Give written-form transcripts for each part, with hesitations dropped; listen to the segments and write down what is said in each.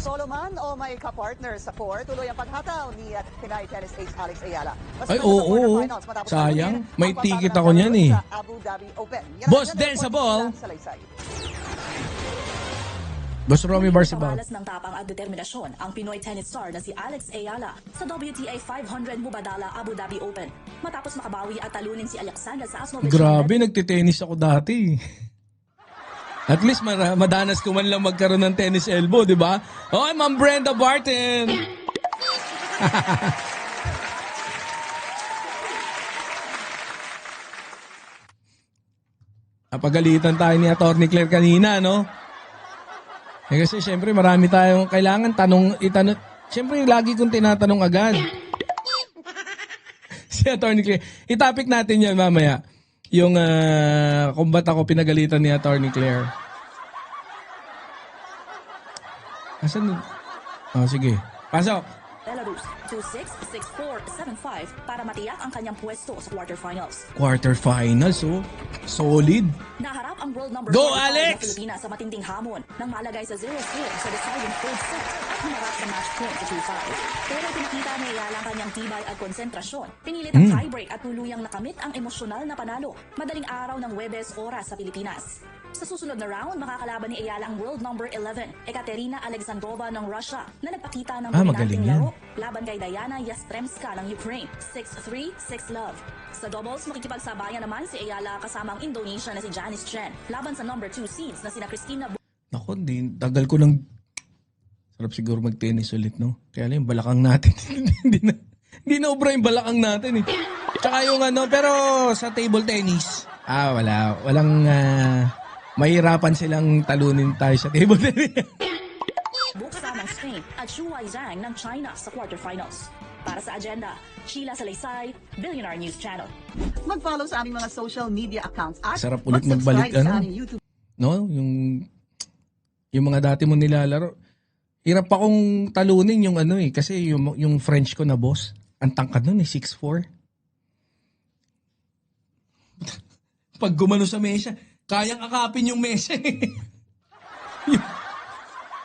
Solo man o may kapartner sa court, tuloy ang paghataw ni Pinay tennis ace Alex Ayala. Ay, oo. Sayang. May ticket ako niyan eh. Abu Dhabi Open. Boss Den sa ball. Boss Romy Barsibal. Pamalas ng tapang at determinasyon ang Pinoy tennis star na si Alex Ayala sa WTA 500 Mubadala Abu Dhabi Open. Matapos makabawi at talunin si Alexandra sa Asnovich. Grabe, nagtitennis ako dati. At least madanas ko man lang magkaroon ng tennis elbow, di ba? Oh, Ma'am Brenda Barton! Napagalitan tayo ni Atty. Claire kanina, no? Kasi syempre marami tayong kailangan itanong. Syempre lagi kong tinatanong agad. Si Atty. Claire. I-topic natin yan mamaya. Yung kung ba't ako pinagalitan ni Atty. Claire. Asan? Oh, sige. Pasok. Belarus 2-6, 6-4, 7-5 para matiyak ang kanyang pwesto sa quarterfinals. Quarterfinals, oh. Solid. Naharap ang world number Go, 45 Alex! na Pilipinas sa matinding hamon nang malagay sa 0-4 sa deciding third set at humarap sa match point sa 2-5. Pero pinakita ni Ayala ang kanyang tibay at konsentrasyon. Pinilit ang tiebreak at tuluyang nakamit ang emosyonal na panalo. Madaling araw ng Huwebes oras sa Pilipinas. Sa susunod na round, makakalaban ni Ayala ang world number 11, Ekaterina Alexandrova ng Russia, na nagpakita ng dominanteng laro laban kay Diana Yastremska ng Ukraine, 6-3, 6-love. Sa doubles, makikipagsabayan naman si Ayala kasama ang Indonesia na si Janice Chen, laban sa number 2 seeds na sina Christina Naku, tagal ko nang sarap siguro mag-tennis ulit, no? Kaya lang yung balakang natin, hindi na obra yung balakang natin, eh. Tsaka yung pero sa table tennis, walang, mahirapan silang talunin tayo sa table tennis. Buksa ng Spain at Xu Weizhang ng China sa quarterfinals. Para sa agenda, Sheila Salaysay, Billionaire News Channel. Mag-follow sa aming mga social media accounts at Sarap ulit magbalik, sa aming YouTube. No? Yung mga dati mo nilalaro. Hirap pa kong talunin yung kasi yung French ko na boss, ang tangkad nun 6'4". Pag gumano sa mesa, kayang akapin yung mesa eh.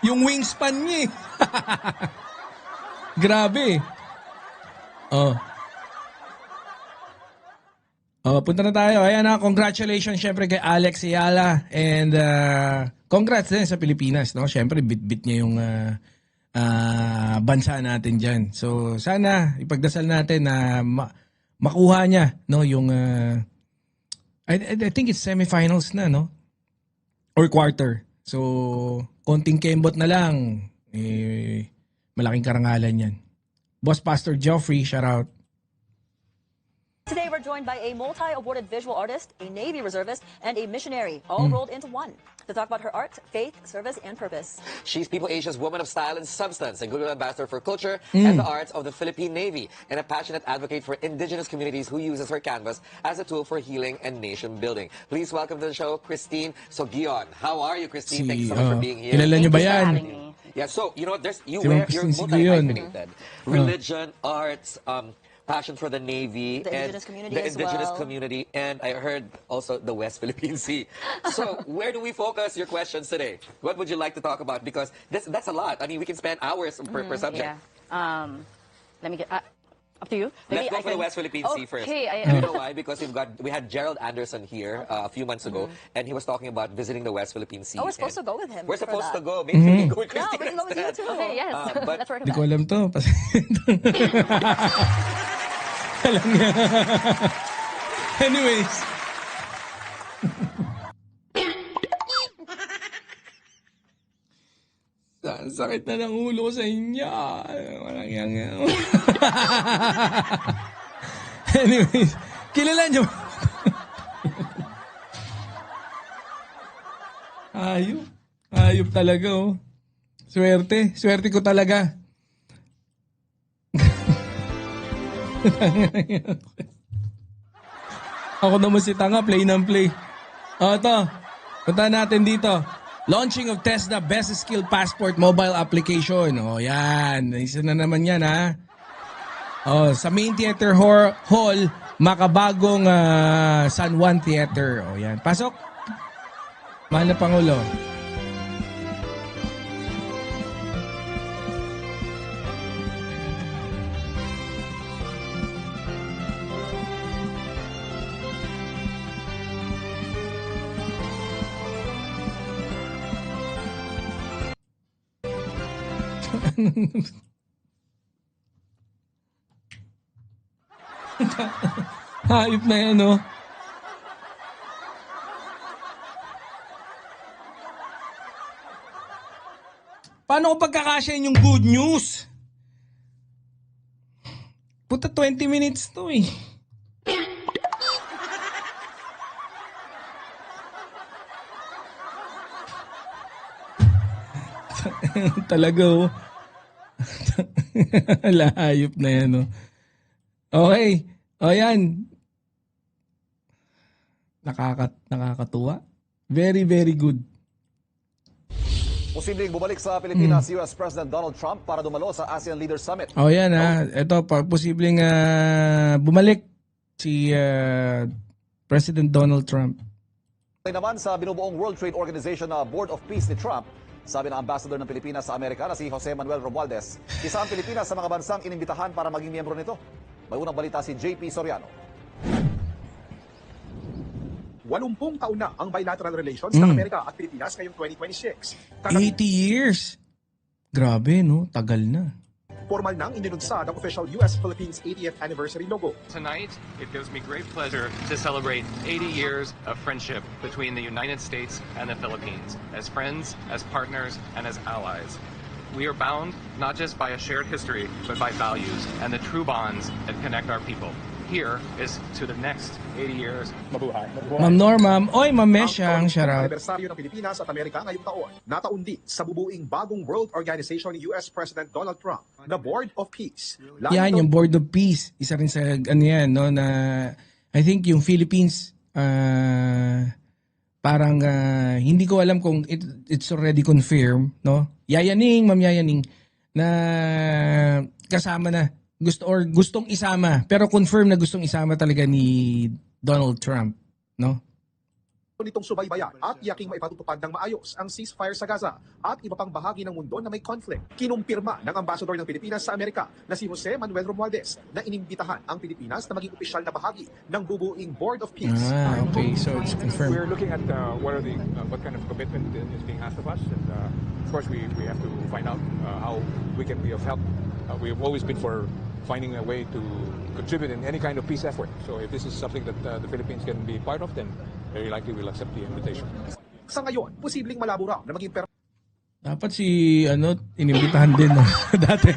yung wingspan niya eh. Grabe. Punta na tayo. Ayan na, congratulations syempre kay Alex Ayala. And congrats din sa Pilipinas. No? Syempre, bit-bit niya yung bansa natin dyan. So, sana ipagdasal natin na makuha niya no? Yung... I think it's semifinals na, no? Or quarter. So, konting kembot na lang. Malaking karangalan yan. Boss Pastor Geoffrey, shout out. Today, we're joined by a multi-awarded visual artist, a Navy reservist, and a missionary, all rolled into one, to talk about her art, faith, service, and purpose. She's People Asia's Woman of Style and Substance, a goodwill ambassador for culture and the arts of the Philippine Navy, and a passionate advocate for indigenous communities who uses her canvas as a tool for healing and nation building. Please welcome to the show, Christine Sogion. How are you, Christine? Thank you so much for being here. Kilala niyo ba yan? Yeah, so, you know, you're Christine Sogion. multi-hyphenated. Religion, arts, passion for the Navy, The and indigenous community the as indigenous well. community, and I heard also the West Philippine Sea. So, where do we focus your questions today? What would you like to talk about? Because that's a lot. I mean, we can spend hours per subject. Yeah. Let me get up to you. Let's go for the West Philippine Sea first. Okay. You know why? Because we had Gerald Anderson here a few months ago, and he was talking about visiting the West Philippine Sea. Oh, we're supposed to go with him. We're for supposed to that. go. Maybe we can go with No, Christine we can go with you instead. too. Okay, yes. but- Let's work Hindi with ko that. alam to. Alam niya. Anyways. Sakit na ng ulo ko sa inyo. Walang yang. Anyways. Kilala niyo. Ayop talaga, oh. Swerte ko talaga. Ako naman si tanga, play ng play. Ito, punta natin dito. Launching of TESDA Best Skill Passport mobile application. O yan, isa na naman yan ha. Sa Main Theater Hall, makabagong San Juan Theater. O yan, pasok. Mahal na Pangulo. Hayop na yan, no? Paano ko pagkakasyahin yung good news? Puta 20 minutes to eh. Talaga oh. Lahayop na yan oh. Okay. O yan. Nakakatuwa. Very, very good. Posibleng bumalik sa Pilipinas si US President Donald Trump para dumalo sa ASEAN Leaders Summit. O yan ha. Ito, posibleng bumalik si President Donald Trump. Naman sa binubuong World Trade Organization na Board of Peace ni Trump, sabi ng Ambassador ng Pilipinas sa Amerika na si Jose Manuel Romualdez, isa ang Pilipinas sa mga bansang inimbitahan para maging miyembro nito. May unang balita si JP Soriano. 80 taon na ang bilateral relations ng Amerika at Pilipinas ngayong 2026. 80 years. Grabe, no? Tagal na. Formal nang inilunsad ang official US-Philippines 80th anniversary logo. Tonight, it gives me great pleasure to celebrate 80 years of friendship between the United States and the Philippines, as friends, as partners, and as allies. We are bound not just by a shared history, but by values and the true bonds that connect our people. Here is to the next 80 years. Mabuhay. Ma'am Norma, oy, Ma'am Mesyang, shout out. Anibersaryo ng Pilipinas at Amerika ngayong taon, nataon din sa bubuing bagong World Organization ni US President Donald Trump na Board of Peace. Yan, yung Board of Peace. Isa rin sa, ano yan, no, na, I think yung Philippines, parang, hindi ko alam kung it's already confirmed, no? Yayaning, Ma'am Yayaning, na kasama na. Gustong isama, pero confirm na gustong isama talaga ni Donald Trump, no? Nitong subaybayan at yaking maipatutupad ng maayos ang ceasefire sa Gaza at iba pang bahagi ng mundo na may conflict. Kinumpirma ng Ambassador ng Pilipinas sa Amerika na si Jose Manuel Romualdez na inimbitahan ang Pilipinas na maging opisyal na bahagi ng bubuing Board of Peace. Okay, so it's confirmed. We're looking at what kind of commitment is being asked of us, and of course we have to find out how we can be of help. We have always been for finding a way to contribute in any kind of peace effort. So if this is something that the Philippines can be part of, then very likely we'll accept the invitation. Sa ngayon, posibleng malabo raw na maging Dapat si, inimbitahan din, no? Dati.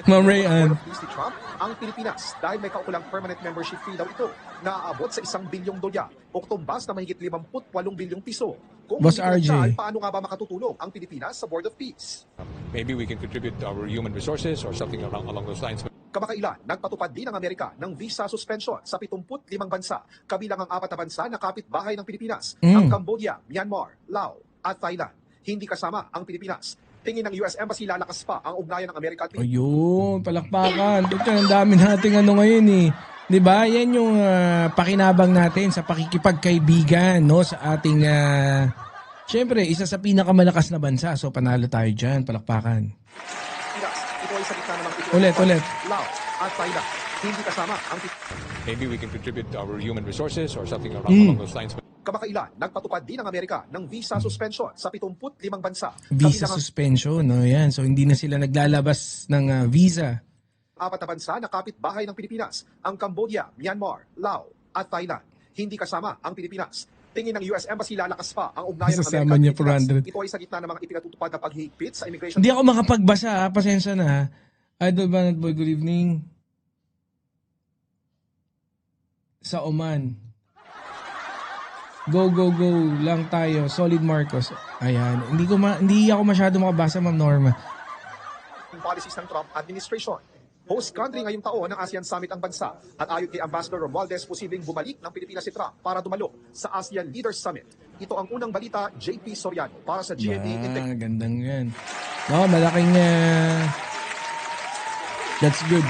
Ma'am Rayan. Si Trump ang Pilipinas dahil may kaukulang permanent membership fee daw ito na aabot sa $1 billion o tumbas na mahigit 58 bilyong piso. Kung Boss hindi RJ. paano nga ba makatutulong ang Pilipinas sa Board of Peace? Maybe we can contribute our human resources or something along those lines. Kamakailan, nagpatupad din ng Amerika ng visa suspension sa 75 bansa, kabilang ang 4 na bansa na kapitbahay ng Pilipinas, ang Cambodia, Myanmar, Laos at Thailand. Hindi kasama ang Pilipinas. Tingin ng US Embassy, lalakas pa ang ugnayan ng Amerika at Pilipinas. Ayun, palakpakan. Ito, ang dami nating ngayon eh. 'Di ba? Yan yung pakinabang natin sa pakikipagkaibigan, no, sa ating syempre, isa sa pinakamalakas na bansa. So panalo tayo diyan, palakpakan. Ito ay sa gitna namang Ulit. Laos at Thailand. Hindi kasama ang Maybe we can contribute our human resources or something along those lines. Kamakailan, nagpatupad din ng Amerika ng visa suspension sa 75 bansa. Visa Kabilang ang suspension, no, yan. So hindi na sila naglalabas ng visa. 4 na bansa na kapitbahay ng Pilipinas, ang Cambodia, Myanmar, Laos at Thailand. Hindi kasama ang Pilipinas. Tingin ng US Embassy, lalakas pa ang ugnayan ng Sasama Amerika niya at Pilipinas. 400. Ito ay sa gitna ng mga ipinatutupad na paghihigpit sa immigration. Hindi ako makapagbasa, ha? Pasensya na. Ha? Idol Banat Boy, good evening. Sa Oman. Go lang tayo. Solid Marcos. Ayan. Hindi ako masyado makabasa, Ma'am Norma. Policies ng Trump administration. Host country ngayong taon ng ASEAN Summit ang bansa at ayon kay Ambassador Romualdez, posibleng bumalik ng Pilipinas si Trump para dumalo sa ASEAN Leaders Summit. Ito ang unang balita, JP Soriano para sa GMA Integrity. Gandang yan. No, malaking that's good.